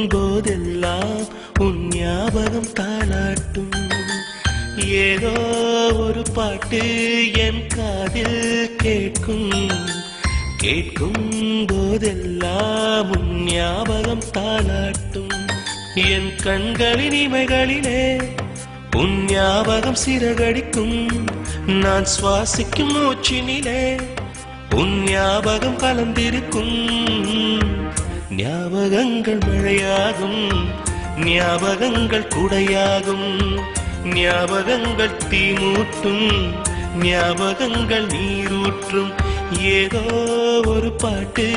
போதெல்லாம் உன் ஞாபகம் தாளாட்டும். ஏதோ ஒரு பாட்டு என் காதில் கேட்கும். கேட்கும் போதெல்லாம் உன் ஞாபகம் தாளாட்டும். என் கண்களின் இமைகளிலே உன் ஞாபகம் சிறகடிக்கும். நான் சுவாசிக்கும் மூச்சினிலே உன் ஞாபகம் கலந்திருக்கும். ஞாபகங்கள் மழையாகும், ஞாபகங்கள் குடையாகும், ஞாபகங்கள் தீமூட்டும், ஞாபகங்கள் நீரூற்றும். ஏதோ ஒரு பாட்டு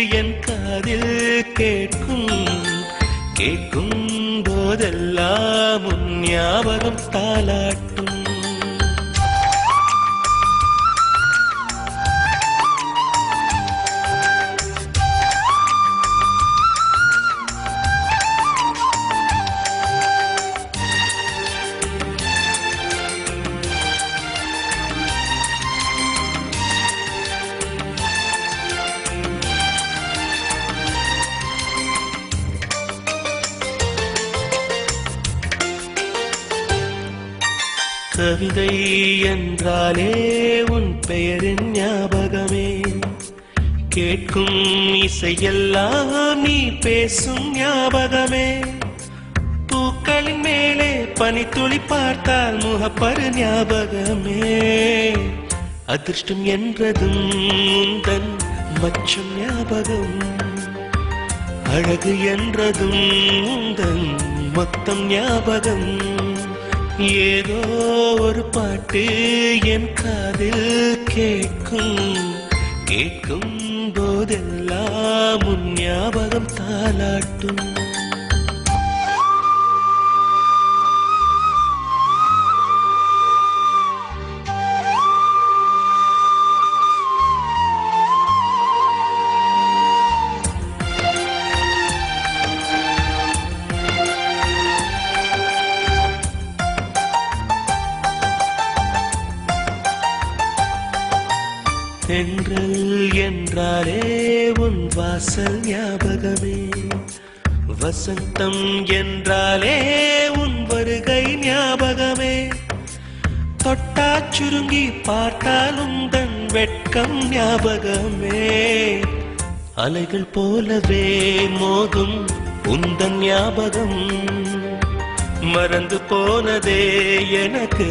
என் காதில் கேட்கும். கேட்கும் போதெல்லாம் உன் ஞாபகம் தாளாட்டும். கவிதை என்றாலே உன் பெயரின் ஞாபகமே. கேட்கும் இசையெல்லாம் நீ பேசும் ஞாபகமே. பூக்களின் மேலே பனித்துளி பார்த்தால் முகப்பரு ஞாபகமே. அதிர்ஷ்டம் என்றதும் உந்தன் மச்சம் ஞாபகம். அழகு என்றதும் உந்தன் மொத்தம் ஞாபகம். ஏதோ ஒரு பாட்டு என் காதில் கேட்கும். கேட்கும் போதெல்லாம் உன் ஞாபகம் தாளாட்டும். தென்றல் என்றாலே உன் வாசல் ஞாபகமே. வசந்தம் என்றாலே உன் வருகை ஞாபகமே. தொட்டா சுருங்கி பார்த்தால் உந்தன் வெட்கம் ஞாபகமே. அலைகள் போலவே மோதும் உந்தன் ஞாபகம். மறந்து போனதே எனக்கு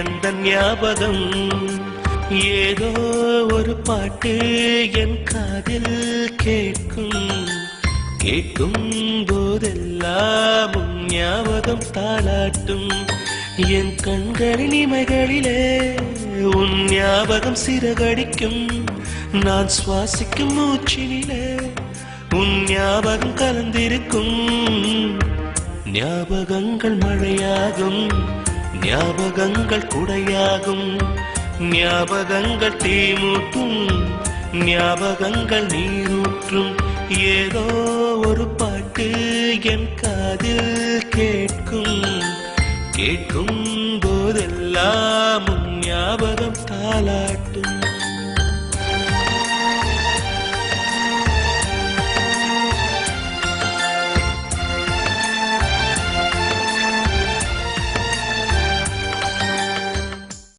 எந்த ஞாபகம். ஏதோ ஒரு பாட்டு என் காதில் கேட்கும். கேட்கும் போதெல்லாம் உன் ஞாபகம் தாளாட்டும். என் கண்களின் இமைகளிலே உன் ஞாபகம் சிறகடிக்கும். நான் சுவாசிக்கும் மூச்சினிலே உன் ஞாபகம் கலந்திருக்கும். ஞாபகங்கள் மழையாகும், ஞாபகங்கள் குடையாகும், ஞாபகங்கள் தீமூட்டும், ஞாபகங்கள் நீரூற்றும். ஏதோ ஒரு பாட்டு என் காதில் கேட்கும். கேட்கும் போதெல்லாம் உன் ஞாபகம் தாளாட்டும்.